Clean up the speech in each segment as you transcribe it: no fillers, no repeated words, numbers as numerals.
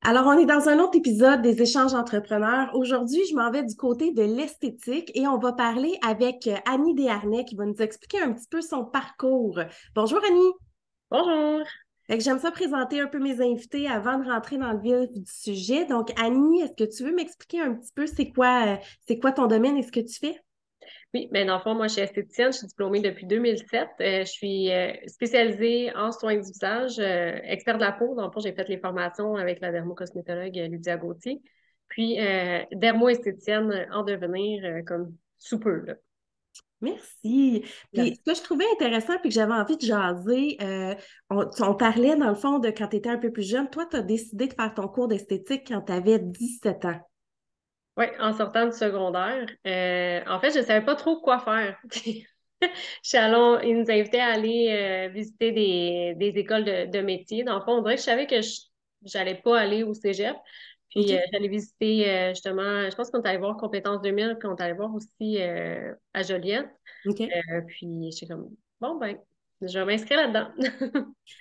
Alors, on est dans un autre épisode des échanges entrepreneurs. Aujourd'hui, je m'en vais du côté de l'esthétique et on va parler avec Annie Desharnais qui va nous expliquer un petit peu son parcours. Bonjour Annie. Bonjour. Fait que j'aime ça présenter un peu mes invités avant de rentrer dans le vif du sujet. Donc, Annie, est-ce que tu veux m'expliquer un petit peu c'est quoi ton domaine et ce que tu fais? Oui, ben dans le fond, moi, je suis esthéticienne, je suis diplômée depuis 2007. Je suis spécialisée en soins du visage, expert de la peau. Dans le fond, j'ai fait les formations avec la dermocosmétologue Lydia Gauthier. Puis, dermo-esthéticienne en devenir comme sous peu, là. Merci. Puis, Merci. ce que je trouvais intéressant puis que j'avais envie de jaser, on parlait dans le fond de quand tu étais un peu plus jeune. Toi, tu as décidé de faire ton cours d'esthétique quand tu avais 17 ans. Oui, en sortant du secondaire. En fait, je ne savais pas trop quoi faire. Ils nous invitaient à aller visiter des écoles de métiers. Dans le fond, on dirait que je savais que j'allais pas aller au cégep. Puis OK? j'allais visiter justement, je pense qu'on est allé voir Compétences 2000, puis on est allé voir aussi à Joliette. OK. Puis j'étais comme, bon ben, je vais m'inscrire là-dedans.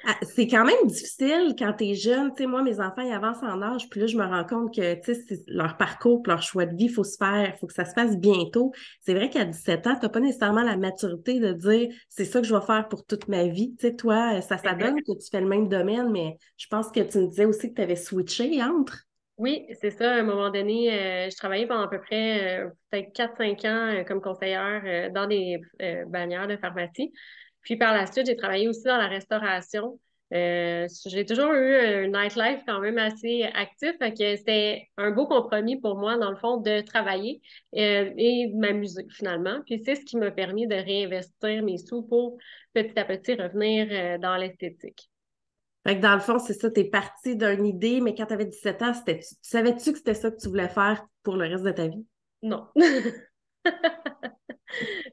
Ah, c'est quand même difficile quand tu es jeune. Tu sais, moi, mes enfants, ils avancent en âge, puis là, je me rends compte que, tu sais, leur parcours, puis leur choix de vie, il faut se faire, faut que ça se fasse bientôt. C'est vrai qu'à 17 ans, tu n'as pas nécessairement la maturité de dire, c'est ça que je vais faire pour toute ma vie. Tu sais, toi, ça donne que tu fais le même domaine, mais je pense que tu me disais aussi que tu avais switché entre. Oui, c'est ça. À un moment donné, je travaillais pendant à peu près peut-être 4 5 ans comme conseillère dans des bannières de pharmacie. Puis par la suite, j'ai travaillé aussi dans la restauration. J'ai toujours eu un nightlife quand même assez actif, fait que c'était un beau compromis pour moi, dans le fond, de travailler et de m'amuser finalement. Puis c'est ce qui m'a permis de réinvestir mes sous pour petit à petit revenir dans l'esthétique. Fait que dans le fond, c'est ça, tu es parti d'une idée, mais quand tu avais 17 ans, savais-tu que c'était ça que tu voulais faire pour le reste de ta vie? Non.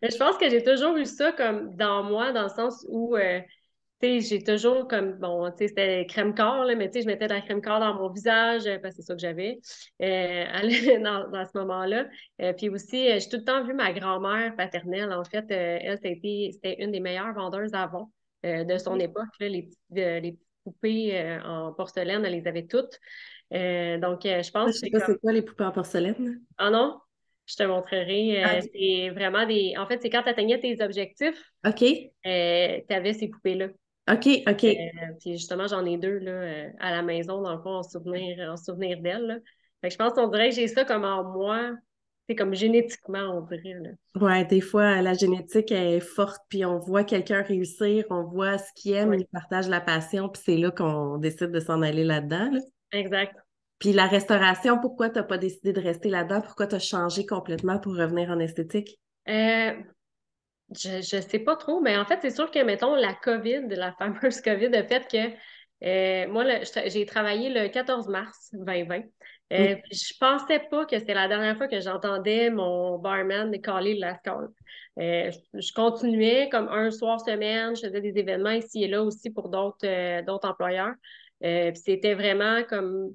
Je pense que j'ai toujours eu ça comme dans moi, dans le sens où, tu sais, j'ai toujours comme, bon, tu sais, c'était crème corps, là, mais tu sais, je mettais de la crème corps dans mon visage, parce que c'est ça que j'avais dans ce moment-là. Puis aussi, j'ai tout le temps vu ma grand-mère paternelle, en fait, elle, c'était une des meilleures vendeuses avant de son OK. époque, là, les petites poupées en porcelaine, elle les avait toutes. Donc, je Je pense que sais c'est pas comme c'est quoi les poupées en porcelaine. ah non, je te montrerai. OK. C'est vraiment des. En fait, c'est quand tu atteignais tes objectifs, OK. tu avais ces poupées-là. OK. OK. Puis justement, j'en ai deux là, à la maison, dans le fond, en souvenir d'elle, là. Fait que je pense qu'on dirait que j'ai ça comme en moi. C'est comme génétiquement, on dirait, là. Ouais, des fois, la génétique est forte, puis on voit quelqu'un réussir, on voit ce qu'il aime, Oui, il partage la passion, puis c'est là qu'on décide de s'en aller là-dedans, là. exact. Puis la restauration, pourquoi t'as pas décidé de rester là-dedans? Pourquoi t'as changé complètement pour revenir en esthétique? Euh, je sais pas trop, mais en fait, c'est sûr que, mettons, la COVID, la fameuse COVID, a fait que moi, j'ai travaillé le 14 mars 2020. OK. Puis je pensais pas que c'était la dernière fois que j'entendais mon barman décaler la scale. Je continuais comme un soir semaine, je faisais des événements ici et là aussi pour d'autres employeurs. Puis c'était vraiment comme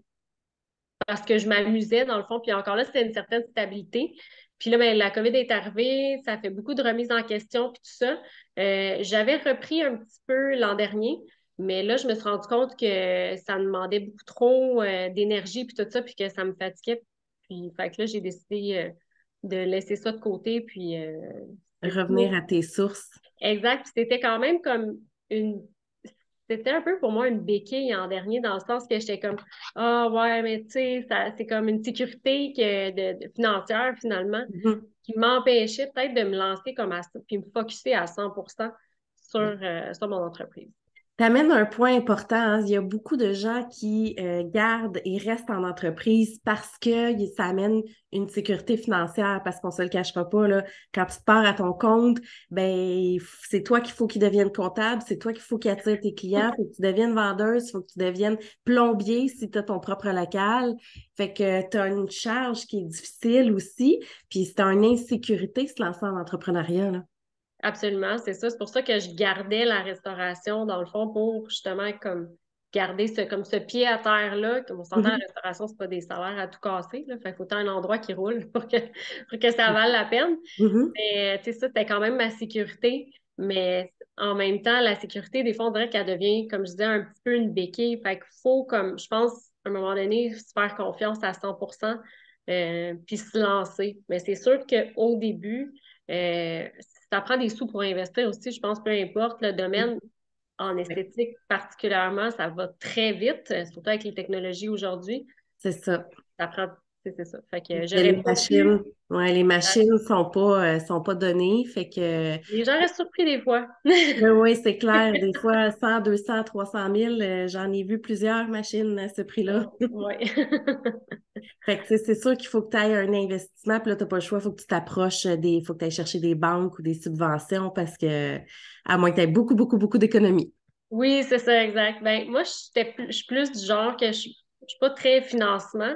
parce que je m'amusais dans le fond. Puis encore là, c'était une certaine stabilité. Puis là, ben, la COVID est arrivée, ça fait beaucoup de remises en question, puis tout ça. J'avais repris un petit peu l'an dernier, mais là, je me suis rendu compte que ça me demandait beaucoup trop d'énergie, puis tout ça, puis que ça me fatiguait. Puis, fait que là, j'ai décidé de laisser ça de côté, puis c'est Revenir tout. à tes sources. Exact. Puis c'était quand même comme une c'était un peu pour moi une béquille en dernier, dans le sens que j'étais comme ah ouais, mais tu sais, c'est comme une sécurité financière finalement Mhm. qui m'empêchait peut-être de me lancer comme à ça, puis me focusser à 100% sur mon entreprise. T'amènes un point important, hein. Il y a beaucoup de gens qui gardent et restent en entreprise parce que ça amène une sécurité financière, parce qu'on se le cachera pas, là, quand tu te pars à ton compte, ben c'est toi qu'il faut qu'il devienne comptable, c'est toi qu'il faut qu'il attire tes clients, faut que tu deviennes vendeuse, faut que tu deviennes plombier si tu as ton propre local. Fait que tu as une charge qui est difficile aussi, puis c'est une insécurité se lancer en entrepreneuriat, là. Absolument, c'est ça. C'est pour ça que je gardais la restauration, dans le fond, pour justement comme garder comme ce pied à terre-là. Comme on s'entend, la Mhm. restauration, c'est pas des salaires à tout casser, là. Fait qu'il faut tant un endroit qui roule pour que ça vale la peine. Mhm. Mais, tu sais, ça, c'était quand même ma sécurité. Mais en même temps, la sécurité, des fois, on dirait qu'elle devient, comme je disais, un petit peu une béquille. Fait qu'il faut, comme, je pense, à un moment donné, se faire confiance à 100%, puis se lancer. Mais c'est sûr qu'au début, ça prend des sous pour investir aussi, je pense, peu importe le domaine. En Ouais, esthétique particulièrement, ça va très vite, surtout avec les technologies aujourd'hui. c'est ça. Ça prend, c'est ça. Fait que Mais j'aurais pas pu. les machines sont pas données. Fait que, Les gens restent surpris des fois. oui, c'est clair. Des fois, 100, 200, 300 000, j'en ai vu plusieurs machines à ce prix-là. Ouais. Fait que, tu sais, c'est sûr qu'il faut que tu ailles un investissement, puis là, tu n'as pas le choix, il faut que tu t'approches faut que tu ailles chercher des banques ou des subventions parce que, à moins que tu aies beaucoup, beaucoup, beaucoup d'économies. Oui, c'est ça, exact. Ben, moi, je suis plus du genre que je suis pas très financement.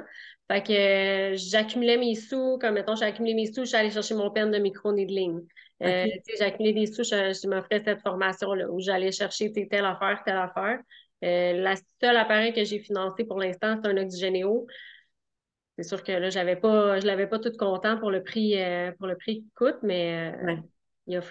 Fait que j'accumulais mes sous, comme mettons, j'ai accumulé mes sous, je suis allée chercher mon pen de micro-needling. Tu OK. sais, j'ai accumulé des sous, je m'offrais cette formation-là où j'allais chercher tu sais, telle affaire, telle affaire. La seule appareil que j'ai financé pour l'instant, c'est un Oxygénéo. C'est sûr que là, je l'avais pas tout content pour le prix qu'il coûte, mais Ouais.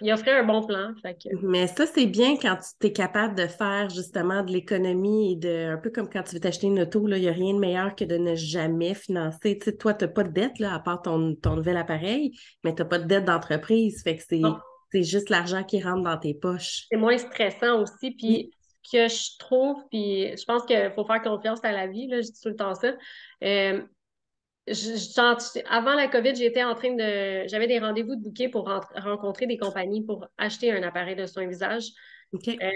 il offrait un bon plan. Fait que, Mais ça, c'est bien quand tu es capable de faire justement de l'économie et un peu comme quand tu veux t'acheter une auto, là, il n'y a rien de meilleur que de ne jamais financer. Tu sais, toi, tu n'as pas de dette, là, à part ton nouvel appareil, mais tu n'as pas de dette d'entreprise. Fait que bon, c'est juste l'argent qui rentre dans tes poches. c'est moins stressant aussi. Oui. Puis, ce que je trouve, puis je pense qu'il faut faire confiance à la vie, là, je dis tout le temps ça. Euh, Avant la COVID, j'étais en train j'avais des rendez-vous de booker pour rencontrer des compagnies pour acheter un appareil de soin visage. OK. Euh,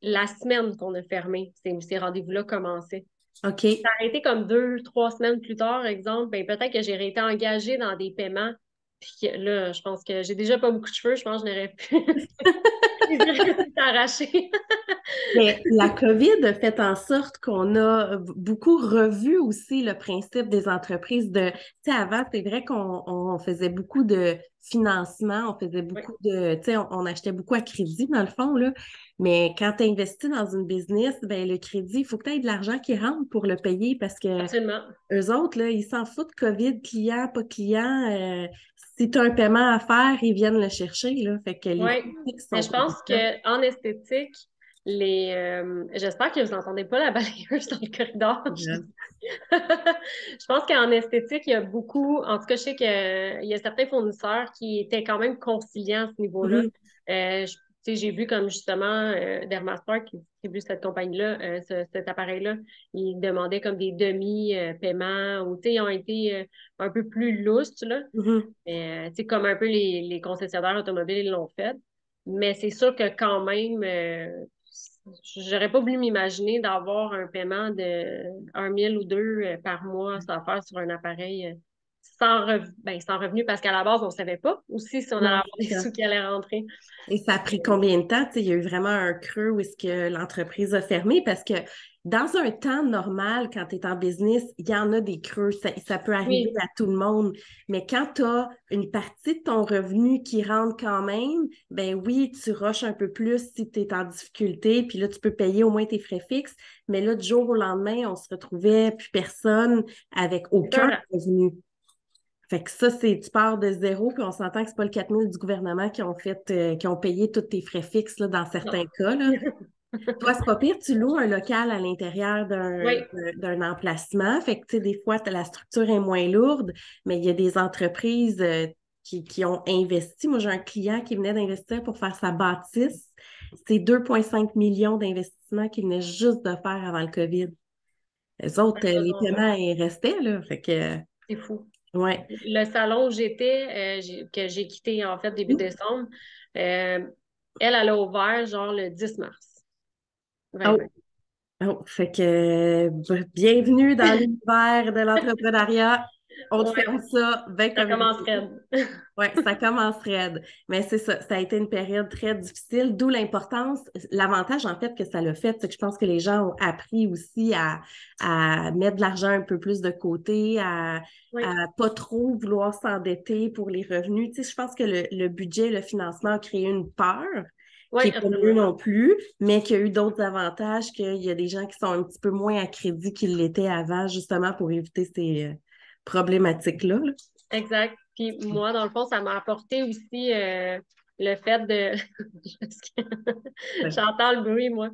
la semaine qu'on a fermé, ces rendez-vous-là commençaient. Ça OK. a été comme 2, 3 semaines plus tard, exemple, ben peut-être que j'aurais été engagée dans des paiements. Puis là, je pense que j'ai déjà pas beaucoup de cheveux, je pense que je n'aurais pu. Je dirais tout arraché. Mais la COVID a fait en sorte qu'on a beaucoup revu aussi le principe des entreprises tu sais, avant, c'est vrai qu'on faisait beaucoup de financement, on faisait Oui, beaucoup tu sais, on achetait beaucoup à crédit dans le fond, là. Mais quand tu investis dans une business, ben, le crédit, il faut que tu aies de l'argent qui rentre pour le payer parce que absolument. eux autres, là, ils s'en foutent, COVID, client, pas client. Si tu as un paiement à faire, ils viennent le chercher, là. Fait que les Oui. frais fixes Mais sont je pas pense importants. qu'en esthétique, j'espère que vous n'entendez pas la balayeuse dans le corridor. Je pense qu'en esthétique, il y a beaucoup, en tout cas, je sais qu'il y a certains fournisseurs qui étaient quand même conciliants à ce niveau-là. Mhm, Tu sais, j'ai vu comme justement Dermasport qui distribue cette compagnie-là, cet appareil-là, ils demandaient comme des demi-paiements ou tu sais, ils ont été un peu plus lousses, là. mhm. Mais, tu sais, comme un peu les concessionnaires automobiles ils l'ont fait. Mais c'est sûr que quand même, j'aurais pas voulu m'imaginer d'avoir un paiement de 1 000 ou 2 par mois sans faire sur un appareil sans revenu parce qu'à la base, on savait pas aussi si on allait Non, avoir des c'est ça. sous qui allaient rentrer. Et ça a pris combien de temps? Tu sais, il y a eu vraiment un creux où est-ce que l'entreprise a fermé parce que dans un temps normal, quand tu es en business, il y en a des creux. Ça peut arriver Oui, à tout le monde. Mais quand tu as une partie de ton revenu qui rentre quand même, ben oui, tu rushes un peu plus si tu es en difficulté. Puis là, tu peux payer au moins tes frais fixes. Mais là, du jour au lendemain, on se retrouvait plus personne avec c'est peur. aucun revenu. Fait que ça, tu pars de zéro, puis on s'entend que c'est pas le 4 000 du gouvernement qui ont payé tous tes frais fixes là, dans Non. certains cas, là. Toi, c'est pas pire, tu loues un local à l'intérieur Oui, d'un emplacement. Fait que, tu sais, des fois, la structure est moins lourde, mais il y a des entreprises qui ont investi. Moi, j'ai un client qui venait d'investir pour faire sa bâtisse. C'est 2,5 millions d'investissements qu'il venait juste de faire avant le COVID. Les autres, les paiements, ils restaient, là. Fait que, c'est fou. ouais. Le salon où j'étais, que j'ai quitté en fait début décembre, elle a ouvert genre le 10 mars 2020. Oh, oh, fait que bienvenue dans l'univers de l'entrepreneuriat. On te Ouais, ferme ça, bien ça comme il commence faut. raide. Ouais, ça commence raide. Mais c'est ça, ça a été une période très difficile, d'où l'importance, l'avantage en fait que ça l'a fait, c'est que je pense que les gens ont appris aussi à mettre de l'argent un peu plus de côté, Oui, à pas trop vouloir s'endetter pour les revenus. Tu sais, je pense que le budget, le financement a créé une peur qui oui, n'est pas mieux absolument. non plus, mais qui a eu d'autres avantages, qu'il y a des gens qui sont un petit peu moins à crédit qu'ils l'étaient avant, justement pour éviter ces problématiques-là, là. Exact. Puis moi, dans le fond, ça m'a apporté aussi. le fait de... Ouais. J'entends le bruit, moi.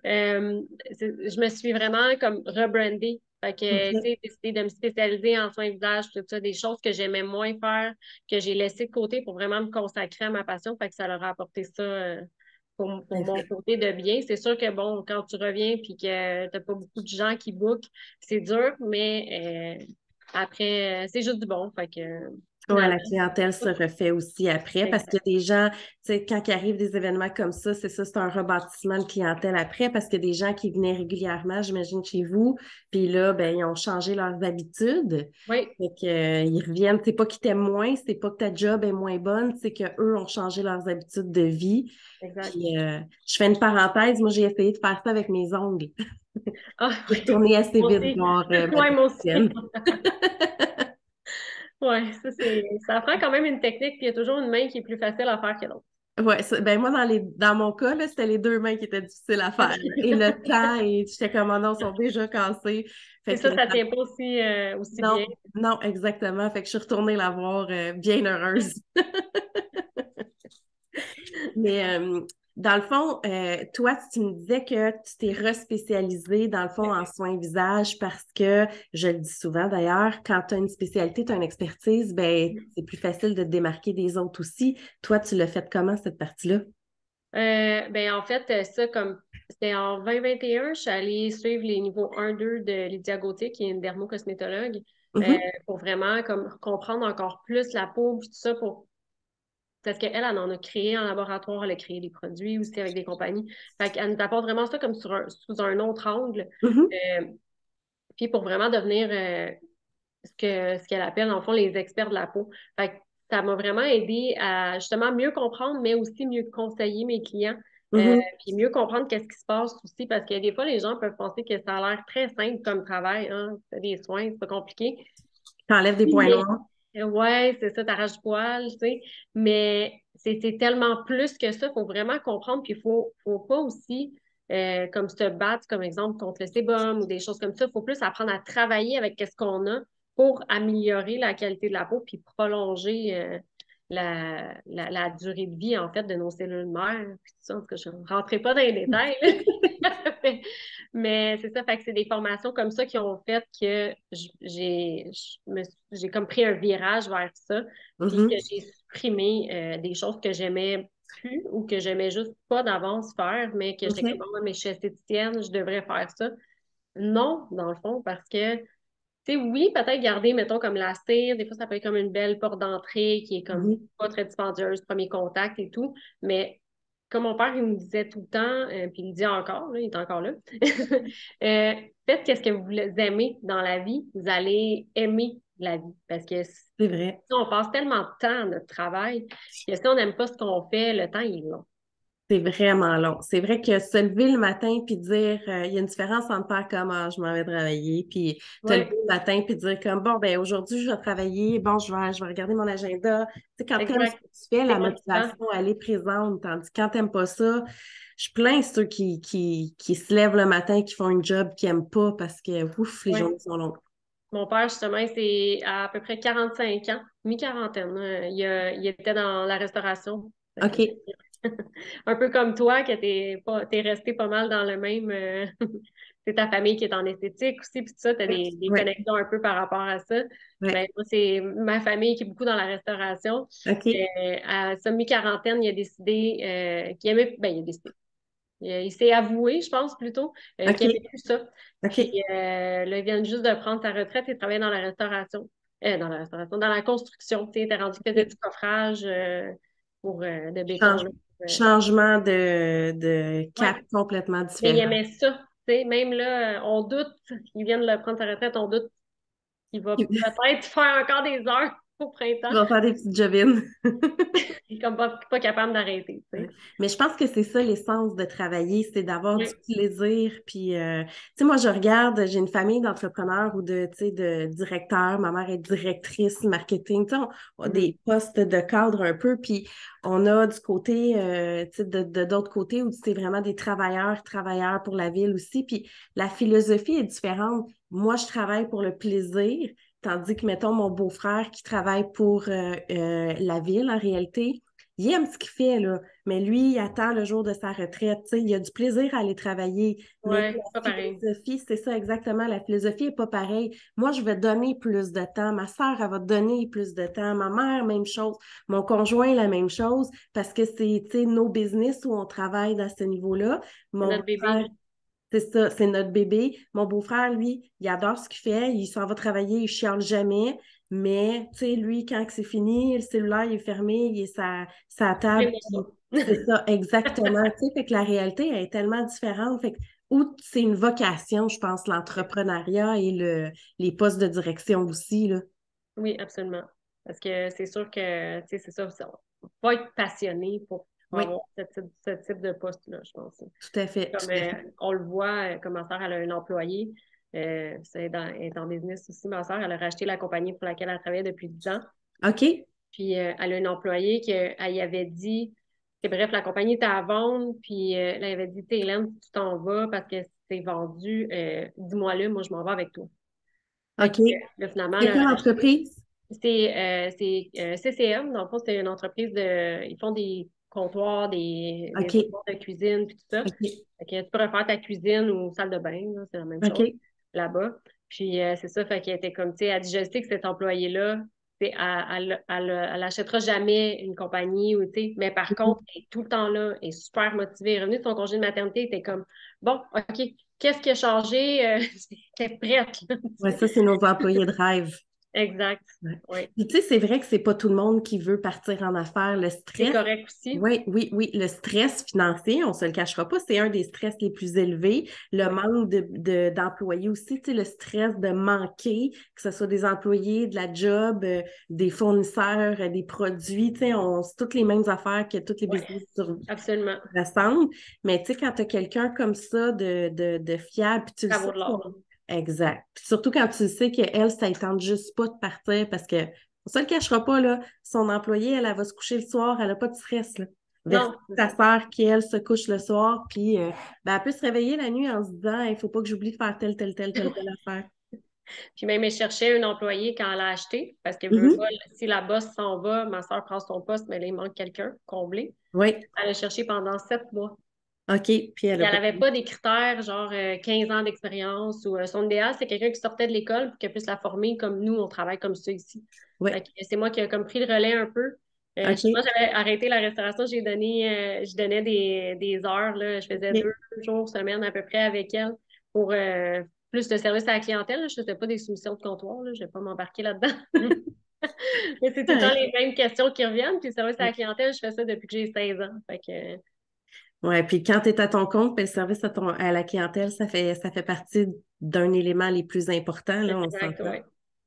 Je me suis vraiment comme rebrandée. Fait que, tu OK. sais, décidé de me spécialiser en soins visage, tout ça, des choses que j'aimais moins faire, que j'ai laissé de côté pour vraiment me consacrer à ma passion. Fait que ça leur a apporté ça pour mon côté de bien. C'est sûr que, bon, quand tu reviens puis que t'as pas beaucoup de gens qui bookent, c'est dur, mais après, c'est juste du bon. Fait que, Ouais, finalement, la clientèle se refait aussi après parce que des gens, tu sais, quand il arrive des événements comme ça, c'est ça, c'est un rebâtissement de clientèle après parce que des gens qui venaient régulièrement, j'imagine, chez vous, puis là, ben, ils ont changé leurs habitudes. oui, Fait que, ils reviennent. C'est pas qu'ils t'aiment moins, c'est pas que ta job est moins bonne, c'est qu'eux ont changé leurs habitudes de vie. exact. Puis, je fais une parenthèse, moi, j'ai essayé de faire ça avec mes ongles. Ah, J'ai oui, retourné assez moi vite aussi. voir ma Ouais, moi aussi. esthéticienne. Ouais, ça prend quand même une technique, puis il y a toujours une main qui est plus facile à faire que l'autre. Ouais, ben moi, dans mon cas, là, c'était les deux mains qui étaient difficiles à faire. Et le OK. temps, et j'étais comme, oh non, ils sont déjà cassés. C'est Fait que, ça tient pas aussi bien. non, non, exactement. Fait que je suis retournée la voir bien heureuse. Mais dans le fond, toi, tu me disais que tu t'es respécialisée, dans le fond, en soins visage parce que, je le dis souvent d'ailleurs, quand tu as une spécialité, tu as une expertise, ben, c'est plus facile de te démarquer des autres aussi. Toi, tu l'as fait comment, cette partie-là? Ben, en fait, ça, comme c'était en 2021, je suis allée suivre les niveaux 1-2 de Lydia Gauthier, qui est une dermocosmétologue, euh, Mhm, pour vraiment comme comprendre encore plus la peau, puis tout ça, parce qu'elle, elle en a créé en laboratoire, elle a créé des produits aussi avec des compagnies. Fait qu'elle nous apporte vraiment ça comme sous un autre angle. mhm, Euh, Puis pour vraiment devenir ce qu'elle appelle, en fond, les experts de la peau. Fait que ça m'a vraiment aidé à justement mieux comprendre, mais aussi mieux conseiller mes clients. mhm. Puis mieux comprendre qu'est-ce qui se passe aussi, parce que des fois, les gens peuvent penser que ça a l'air très simple comme travail, hein. C'est des soins, c'est pas compliqué. T'enlèves des Oui, points mais noirs. ouais, c'est ça, t'arraches du poil, tu sais. Mais c'est tellement plus que ça, il faut vraiment comprendre, puis faut pas aussi comme se battre, comme exemple, contre le sébum ou des choses comme ça. Il faut plus apprendre à travailler avec ce qu'on a pour améliorer la qualité de la peau, puis prolonger la durée de vie, en fait, de nos cellules mères. Puis tout ça, en tout cas, je ne rentrerai pas dans les détails. Mais c'est ça, fait que c'est des formations comme ça qui ont fait que j'ai comme pris un virage vers ça, puis que Mhm, j'ai supprimé des choses que j'aimais plus ou que j'aimais juste pas d'avance faire, mais que j'étais comme, OK. oh, ouais, mais je suis esthéticienne, je devrais faire ça. Non, dans le fond, parce que, tu sais, oui, peut-être garder, mettons, comme la cire, des fois, ça peut être comme une belle porte d'entrée qui est comme Mhm, pas très dispendieuse, premier contact et tout, mais comme mon père, il me disait tout le temps, puis il me dit encore, là, il est encore là, faites qu'est-ce que vous aimez dans la vie, vous allez aimer la vie. Parce que si c'est vrai. on passe tellement de temps à notre travail que si on n'aime pas ce qu'on fait, le temps, il est long. C'est vraiment long. C'est vrai que se lever le matin puis dire, il y a une différence entre faire comme, ah, je m'en vais travailler, puis te lever Oui, le matin puis dire comme, bon, ben aujourd'hui, je vais travailler, bon, je vais regarder mon agenda. Tu sais, quand tu aimes ce exact. que tu fais, C'est la motivant. motivation, elle est présente. Tandis que quand tu n'aimes pas ça, je plains ceux qui se lèvent le matin et qui font un job qu'ils n'aiment pas parce que, ouf, les Oui. journées sont longues. Mon père, justement, c'est à peu près 45 ans, mi-quarantaine. Il était dans la restauration. Fait que OK. un peu comme toi, que t'es resté pas mal dans le même. C'est ta famille qui est en esthétique aussi, puis tout ça, tu as Oui, des oui, connexions un peu par rapport à ça. oui. Ben, moi, c'est ma famille qui est beaucoup dans la restauration. OK. À sa mi-quarantaine, il a décidé qu'il aimait. Ben, il a décidé. Il s'est avoué, je pense, plutôt, qu'il OK. n'aimait plus ça. Puis OK. là, il vient juste de prendre sa retraite et travailler dans la restauration. Dans la construction. Tu sais, il était rendu qu'il faisait OK. du coffrage pour de béton, Change- là. Changement de Ouais. cap complètement Mais il différent. aimait ça. Tu sais, même là, on doute qu'il vienne de prendre sa retraite, on doute qu'il va peut-être faire encore des heures au Tu printemps. vas faire des petites jobines. Il est comme pas capable d'arrêter, tu sais. Ouais. Mais je pense que c'est ça l'essence de travailler, c'est d'avoir du Oui. plaisir. Puis, tu sais, moi, je regarde, j'ai une famille d'entrepreneurs ou de, tu sais, de directeurs. Ma mère est directrice marketing. Tu sais, on a Mhm. des postes de cadre un peu. Puis, on a du côté, tu sais, de d'autres côtés où c'est vraiment des travailleurs pour la ville aussi. Puis, la philosophie est différente. Moi, je travaille pour le plaisir, tandis que, mettons, mon beau-frère qui travaille pour la ville, en réalité, il aime ce qu'il fait, là, mais lui, il attend le jour de sa retraite, tu sais, il a du plaisir à aller travailler, mais Ouais, pas la pareil. philosophie, c'est ça exactement, la philosophie n'est pas pareille. Moi, je vais donner plus de temps, ma sœur, elle va donner plus de temps, ma mère, même chose, mon conjoint, la même chose, parce que c'est, tu sais, nos business où on travaille à ce niveau-là. C'est Mon notre beau-frère, bébé. c'est ça, c'est notre bébé. Mon beau-frère, lui, il adore ce qu'il fait. Il s'en va travailler, il chiale jamais. Mais, tu sais, lui, quand c'est fini, le cellulaire il est fermé, il est sa table. Appelez-moi Puis pas. c'est ça, exactement. Tu sais, fait que la réalité elle est tellement différente. Fait que, ou c'est une vocation, je pense, l'entrepreneuriat et les postes de direction aussi, là. Oui, absolument. Parce que c'est sûr que, tu sais, c'est ça. Faut être passionné pour Oui, avoir ce type de poste-là, je pense. tout à fait, Comme tout à fait. on le voit, comme ma soeur, elle a un employé. Elle est en business aussi. Ma soeur, elle a racheté la compagnie pour laquelle elle travaillait depuis 10 ans. OK, Puis elle a un employé qu'elle y avait dit, que bref, la compagnie était à vendre. Puis elle avait dit, Hélène, si tu t'en vas parce que c'est vendu, dis-moi-le, moi je m'en vais avec toi. Fait que OK. là, finalement, elle C'est a quoi racheté. l'entreprise? C'est CCM, dans le fond, c'est une entreprise ils font des comptoirs, des OK, armoires de cuisine, puis tout ça. OK, Fait que tu peux refaire ta cuisine ou salle de bain, là, c'est la même chose OK. là-bas. Puis c'est ça, fait qu'elle était comme, tu sais, elle dit, je sais que cet employé-là, tu sais, elle achètera jamais une compagnie, ou, tu sais, mais par contre, elle est tout le temps là, elle est super motivée. Elle est revenue de son congé de maternité, elle était comme, bon, OK, qu'est-ce qui a changé? J'étais prête, là, tu Ouais, sais. ça, c'est nos employés de rêve. Exact. Ouais. Oui. Puis tu sais, c'est vrai que c'est pas tout le monde qui veut partir en affaires. Le C'est stress, correct aussi. oui, oui, oui, le stress financier, on se le cachera pas, c'est un des stress les plus élevés. Le Oui. manque d'employés aussi, tu sais, le stress de manquer, que ce soit des employés, de la job, des fournisseurs, des produits, tu sais, c'est toutes les mêmes affaires que toutes les Oui, business absolument. ressemblent. Mais tu sais, quand tu as quelqu'un comme ça de fiable, puis tu le Ça sais, vaut de l'or. exact. Puis surtout quand tu sais qu'elle, ça ne tente juste pas de partir parce que, on se le cachera pas, là, son employée, elle va se coucher le soir, elle n'a pas de stress, là. Versus Non, c'est ta ça. sœur qui, elle, se couche le soir, puis ben, elle peut se réveiller la nuit en se disant, il ne faut pas que j'oublie de faire telle affaire. Puis même, elle cherchait un employé quand elle a acheté, parce que veut pas, Mhm. si la boss s'en va, ma soeur prend son poste, mais là, il manque quelqu'un, comblé. Oui, Elle a cherché pendant 7 mois. OK. Puis elle Puis n'a elle pas. n'avait pas des critères, genre 15 ans d'expérience ou son idéal, c'est quelqu'un qui sortait de l'école pour qu'elle puisse la former comme nous, on travaille comme ça ici. Oui, Fait que c'est moi qui ai comme pris le relais un peu. Justement, OK. j'avais arrêté la restauration, je donnais des heures, là, je faisais OK. 2 jours semaine à peu près avec elle pour plus de service à la clientèle, là. Je faisais pas des soumissions de comptoir, là, je vais pas m'embarquer là-dedans. Mais c'est tout le temps Correct. les mêmes questions qui reviennent. Puis le service à la clientèle, je fais ça depuis que j'ai 16 ans. Fait que, Ouais, puis quand tu es à ton compte, puis le service à la clientèle, ça fait partie d'un élément les plus importants, là, on exact, s'entend. ouais.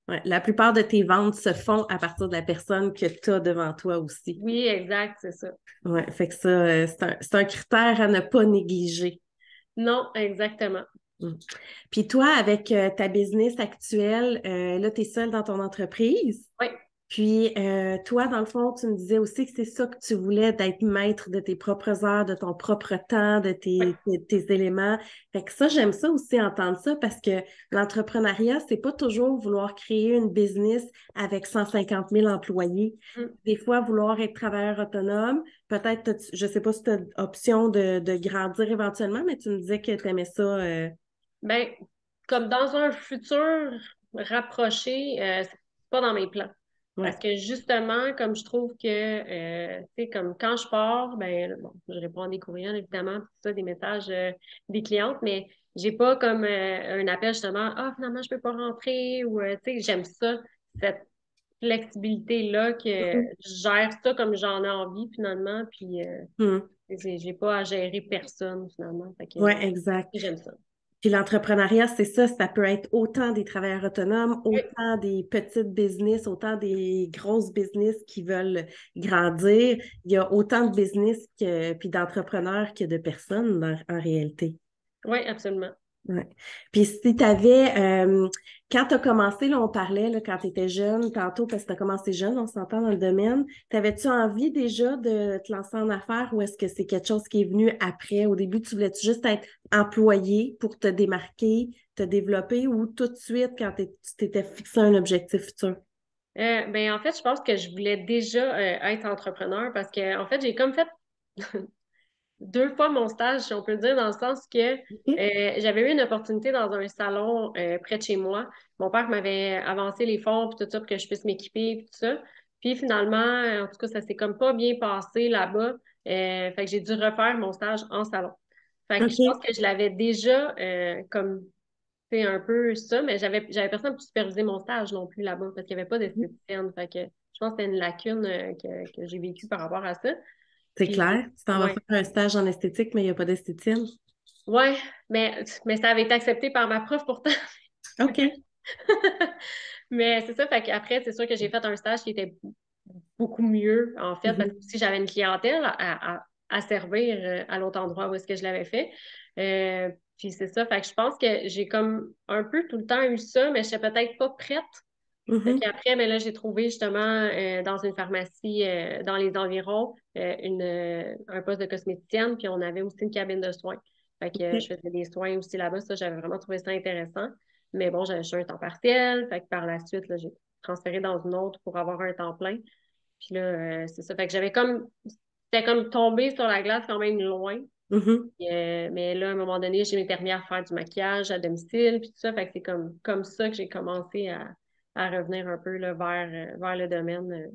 Ouais, la plupart de tes ventes se font à partir de la personne que tu as devant toi aussi. Oui, exact, c'est ça. Ouais, fait que ça, c'est un critère à ne pas négliger. Non, exactement. Mm. Puis toi, avec ta business actuelle, là, tu es seule dans ton entreprise. Oui, Puis, toi, dans le fond, tu me disais aussi que c'est ça que tu voulais, d'être maître de tes propres heures, de ton propre temps, de oui. tes éléments. Fait que ça, j'aime ça aussi entendre ça parce que l'entrepreneuriat, c'est pas toujours vouloir créer une business avec 150 000 employés. Mm. Des fois, vouloir être travailleur autonome, peut-être, je sais pas si tu as option de grandir éventuellement, mais tu me disais que tu aimais ça. Ben, comme dans un futur rapproché, c'est pas dans mes plans. Parce Ouais, que justement, comme je trouve que, tu sais, comme quand je pars, ben, bon, je réponds à des courriels, évidemment, puis tout ça, des messages des clientes, mais j'ai pas comme un appel justement, ah, finalement, je peux pas rentrer, ou, tu sais, j'aime ça, cette flexibilité-là, que ouais. je gère ça comme j'en ai envie, finalement, puis Mhm. j'ai pas à gérer personne, finalement. Fait que Ouais, exact. j'aime ça. Puis l'entrepreneuriat, c'est ça, ça peut être autant des travailleurs autonomes, Oui, autant des petites business, autant des grosses business qui veulent grandir. Il y a autant de business puis d'entrepreneurs que de personnes en réalité. oui, absolument. Ouais. Puis si tu avais, quand tu as commencé, là, on parlait là, quand tu étais jeune, tantôt, parce que tu as commencé jeune, on s'entend dans le domaine, t'avais-tu envie déjà de te lancer en affaires ou est-ce que c'est quelque chose qui est venu après? Au début, tu voulais-tu juste être employé pour te démarquer, te développer ou tout de suite quand tu t'étais fixé un objectif futur? Ben, en fait, je pense que je voulais déjà être entrepreneur parce que, en fait, j'ai comme fait deux fois mon stage, si on peut dire, dans le sens que OK. j'avais eu une opportunité dans un salon près de chez moi. Mon père m'avait avancé les fonds puis tout ça pour que je puisse m'équiper puis tout ça. Puis finalement, en tout cas, ça s'est comme pas bien passé là-bas. Fait que j'ai dû refaire mon stage en salon. Fait que je pense OK. que je l'avais déjà comme fait un peu ça, mais j'avais personne pour superviser mon stage non plus là-bas parce qu'il n'y avait pas d'esthéticienne. Fait que je pense que c'était une lacune que j'ai vécue par rapport à ça. C'est Puis, clair. Tu t'en vas ouais. faire un stage en esthétique, mais il n'y a pas d'esthéticienne. Ouais, mais ça avait été accepté par ma prof pourtant. OK. Mais c'est ça, fait qu'après, c'est sûr que j'ai fait un stage qui était beaucoup mieux, en fait, parce que Mhm. si j'avais une clientèle à servir à l'autre endroit où est-ce que je l'avais fait. Puis c'est ça, fait que je pense que j'ai comme un peu tout le temps eu ça, mais je suis peut-être pas prête. Fait Mhm. qu'après, mais là, j'ai trouvé justement dans une pharmacie dans les environs un poste de cosméticienne, puis on avait aussi une cabine de soins. Fait que je OK. faisais des soins aussi là-bas, ça, j'avais vraiment trouvé ça intéressant. Mais bon, j'avais un temps partiel, fait que par la suite, là, j'ai transféré dans une autre pour avoir un temps plein. Puis là, c'est ça. Fait que c'était comme tombé sur la glace quand même loin. Mhm. Mais là, à un moment donné, j'ai permis à faire du maquillage à domicile, puis tout ça. Fait que c'est comme ça que j'ai commencé à revenir un peu là, vers le domaine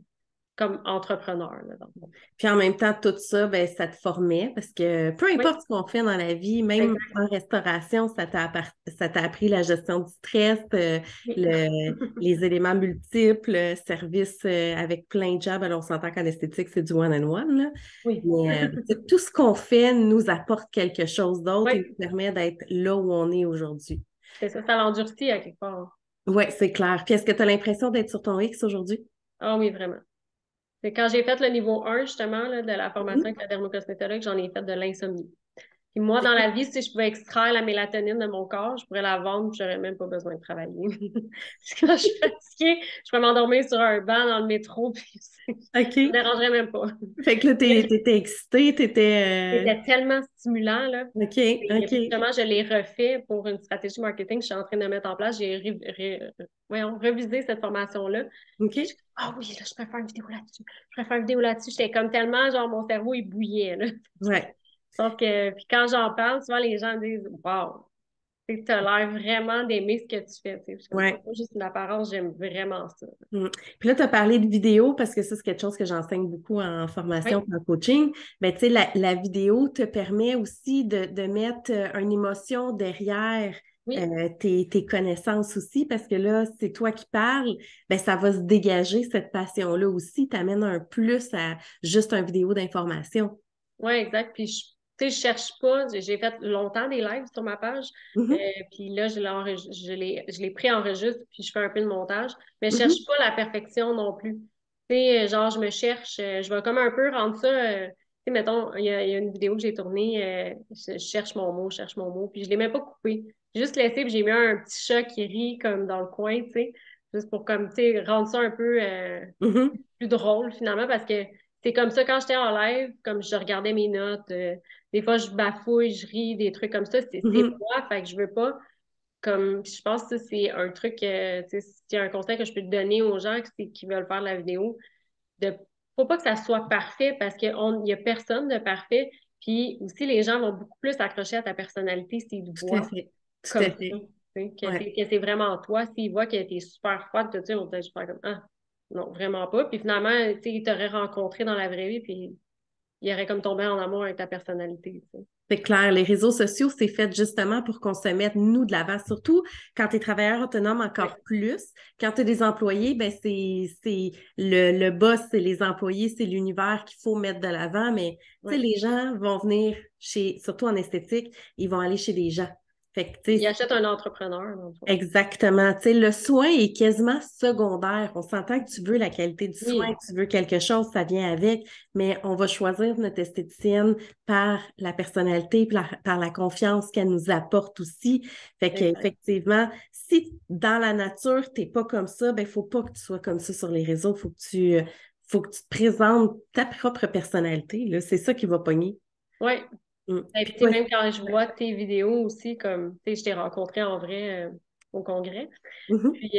comme entrepreneur, là, dans le fond. Puis en même temps, tout ça, ben, ça te formait parce que peu Oui, importe ce qu'on fait dans la vie, même exact. en restauration, ça t'a appris la gestion du stress, Oui. les éléments multiples, service avec plein de jobs. Alors, on s'entend qu'en esthétique, c'est du one-on-one, là. Oui. Mais tout ce qu'on fait nous apporte quelque chose d'autre et Oui, nous permet d'être là où on est aujourd'hui. c'est ça, ça l'endurcit à quelque part. Oui, c'est clair. Puis est-ce que tu as l'impression d'être sur ton X aujourd'hui? Ah oui, vraiment. C'est quand j'ai fait le niveau 1, justement, là, de la formation Mhm. avec la dermocosmétologue, j'en ai fait de l'insomnie. Puis moi, dans la vie, si je pouvais extraire la mélatonine de mon corps, je pourrais la vendre, puis j'aurais même pas besoin de travailler. Parce que quand je suis fatiguée, je peux m'endormir sur un banc dans le métro, puis ça me OK. dérangerait même pas. Fait que là, t'étais excitée, t'étais... C'était tellement stimulant, là. OK, Et OK. justement, je l'ai refait pour une stratégie marketing que je suis en train de mettre en place. J'ai voyons, revisé cette formation-là. Puis OK. ah oui, là, je préfère faire une vidéo là-dessus. Je préfère faire une vidéo là-dessus. J'étais comme tellement, genre, mon cerveau, il bouillait, là. Ouais, Sauf que, puis quand j'en parle, souvent les gens disent, wow, tu as l'air vraiment d'aimer ce que tu fais. Tu sais. Je suis comme, c'est ouais. pas juste une apparence, j'aime vraiment ça. Mm. Puis là, tu as parlé de vidéo parce que ça, c'est quelque chose que j'enseigne beaucoup en formation, Oui, en coaching. Ben, tu sais, la vidéo te permet aussi de mettre une émotion derrière oui, tes connaissances aussi parce que là, c'est toi qui parles, ben, ça va se dégager cette passion-là aussi. T'amènes un plus à juste une vidéo d'information. oui, exact. Puis, tu sais, je cherche pas. J'ai fait longtemps des lives sur ma page. Euh, Mhm, puis là, je l'ai pris-enregistre, puis je fais un peu de montage. Mais je cherche mhm, pas la perfection non plus. Tu sais, genre, je me cherche, je vais comme un peu rendre ça. Tu sais, mettons, il y a une vidéo que j'ai tournée, je cherche mon mot, je cherche mon mot, puis je l'ai même pas coupé. J'ai juste laissé, puis j'ai mis un petit chat qui rit comme dans le coin, tu sais, juste pour comme, tu sais, rendre ça un peu mhm, plus drôle finalement, parce que c'est comme ça quand j'étais en live, comme je regardais mes notes, des fois je bafouille, je ris, des trucs comme ça, c'est mhm. moi, fait que je veux pas, comme, je pense que ça, c'est un truc, tu sais, c'est un conseil que je peux te donner aux gens qui veulent faire la vidéo, de faut pas que ça soit parfait parce qu'il y a personne de parfait. Puis aussi, les gens vont beaucoup plus s'accrocher à ta personnalité s'ils te Tout à voient fait. Tout comme à ça. fait. Tu sais, Ouais. que c'est vraiment toi. S'ils voient que t'es super froide, tout ça, ils vont peut-être juste faire comme ah, non, vraiment pas. Puis finalement, tu sais, ils t'auraient rencontré dans la vraie vie, puis ils auraient comme tombé en amour avec ta personnalité. Tu sais. C'est clair, les réseaux sociaux, c'est fait justement pour qu'on se mette, nous, de l'avant. Surtout quand tu es travailleur autonome Oui, encore plus. Quand tu as des employés, ben c'est le boss, c'est les employés, c'est l'univers qu'il faut mettre de l'avant. Mais tu sais, oui. les gens vont venir surtout en esthétique, ils vont aller chez des gens. Fait que, tu Ils sais, achètent un entrepreneur, dans le fond. exactement. Tu sais, le soin est quasiment secondaire. On s'entend que tu veux la qualité du soin, Oui, que tu veux quelque chose, ça vient avec, mais on va choisir notre esthéticienne par la personnalité, par la confiance qu'elle nous apporte aussi. Fait exact. qu'effectivement, si dans la nature, t'es pas comme ça, ben, faut pas que tu sois comme ça sur les réseaux. Faut que tu te présentes ta propre personnalité, là. C'est ça qui va pogner. Oui. Mm. Et Puis puis, tu sais, toi, même quand je vois tes vidéos aussi, comme, tu sais, je t'ai rencontré en vrai au congrès. mhm. Puis,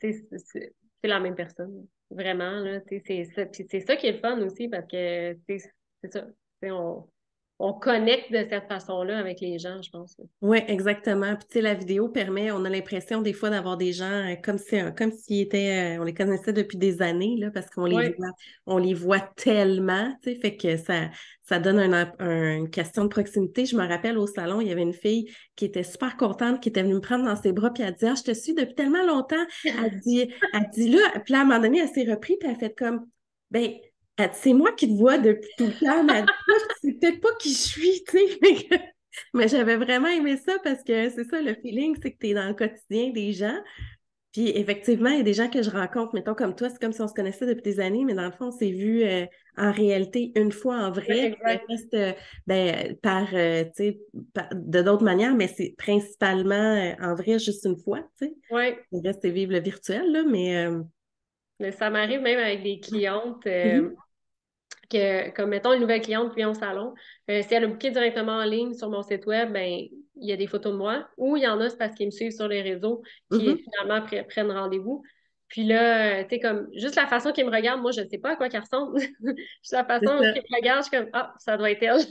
tu sais, c'est la même personne. Vraiment, là, tu sais, c'est ça. Puis c'est ça qui est le fun aussi parce que, tu sais, c'est ça. Tu sais, on connecte de cette façon-là avec les gens, je pense. Oui, exactement. Puis tu sais, la vidéo permet, on a l'impression des fois d'avoir des gens comme s'ils étaient, on les connaissait depuis des années, là, parce Oui, on les voit tellement, tu sais, fait que ça donne une question de proximité. Je me rappelle au salon, il y avait une fille qui était super contente, qui était venue me prendre dans ses bras, puis elle dit, ah, je te suis depuis tellement longtemps. Elle dit là, puis là, à un moment donné, elle s'est reprise, puis elle a fait comme, ben, elle dit, c'est moi qui te vois depuis tout le temps, mais elle dit, là, je sais peut-être pas qui je suis, tu sais. Mais j'avais vraiment aimé ça parce que c'est ça, le feeling, c'est que tu es dans le quotidien des gens. Puis effectivement, il y a des gens que je rencontre, mettons comme toi, c'est comme si on se connaissait depuis des années, mais dans le fond, on s'est vu en réalité une fois en oui, vrai. Puis le exact. reste, tu sais, de d'autres manières, mais c'est principalement en vrai juste une fois, tu sais. Oui. Le reste, c'est vivre le virtuel, là, mais Mais ça m'arrive même avec des clientes. mhm, Que, comme mettons une nouvelle cliente puis en salon, si elle a booké directement en ligne sur mon site web, ben il y a des photos de moi. Ou il y en a, c'est parce qu'ils me suivent sur les réseaux qui mhm, finalement prennent rendez-vous. Puis là, tu sais, comme juste la façon qu'ils me regardent, moi, je ne sais pas à quoi qu'elle ressemble. Juste la c'est façon ça. qu'ils me regardent, je suis comme Ah, ça doit être elle.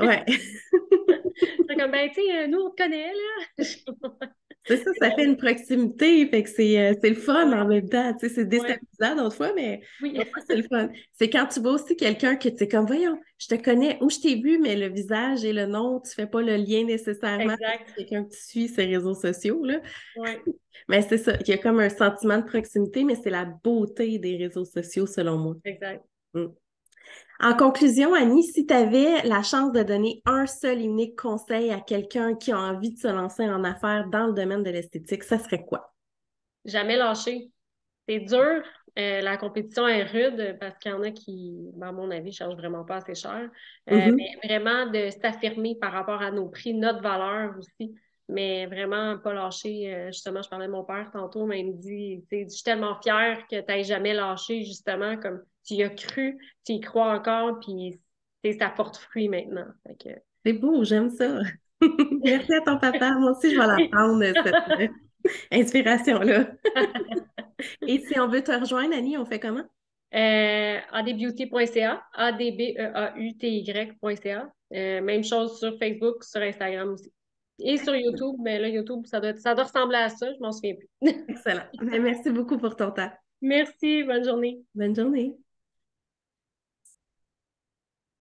Ouais. C'est comme ben, tu sais, nous, on te connaît, là. C'est ça, ça fait une proximité, fait que c'est le fun Ouais, en même temps. Tu sais, c'est ouais, déstabilisant d'autres fois, mais oui, d'autres fois, c'est le fun. C'est quand tu vois aussi quelqu'un que tu es comme, voyons, je te connais ou je t'ai vu, mais le visage et le nom, tu fais pas le lien nécessairement avec exact. quelqu'un que tu suis sur les réseaux sociaux, là. Ouais, Mais c'est ça, il y a comme un sentiment de proximité, mais c'est la beauté des réseaux sociaux, selon moi. exact. Mm. En conclusion, Annie, si tu avais la chance de donner un seul et unique conseil à quelqu'un qui a envie de se lancer en affaires dans le domaine de l'esthétique, ça serait quoi? Jamais lâcher. C'est dur. La compétition est rude parce qu'il y en a qui, ben, à mon avis, ne chargent vraiment pas assez cher. Mhm. Mais vraiment de s'affirmer par rapport à nos prix, notre valeur aussi. Mais vraiment pas lâcher. Justement, je parlais de mon père tantôt, mais il me dit, tu sais, je suis tellement fière que tu n'aies jamais lâché, justement, comme tu y as cru, tu y crois encore, puis tu sais, ça porte fruit maintenant. Fait que, C'est beau, j'aime ça. Merci à ton papa. Moi aussi, je vais la oui. prendre, cette inspiration-là. Et si on veut te rejoindre, Annie, on fait comment? adbeauty.ca, adbeauty.ca. Même chose sur Facebook, sur Instagram aussi. Et sur YouTube, mais là, YouTube, ça doit ressembler à ça, je m'en souviens plus. Excellent. Mais merci beaucoup pour ton temps. Merci, bonne journée. Bonne journée.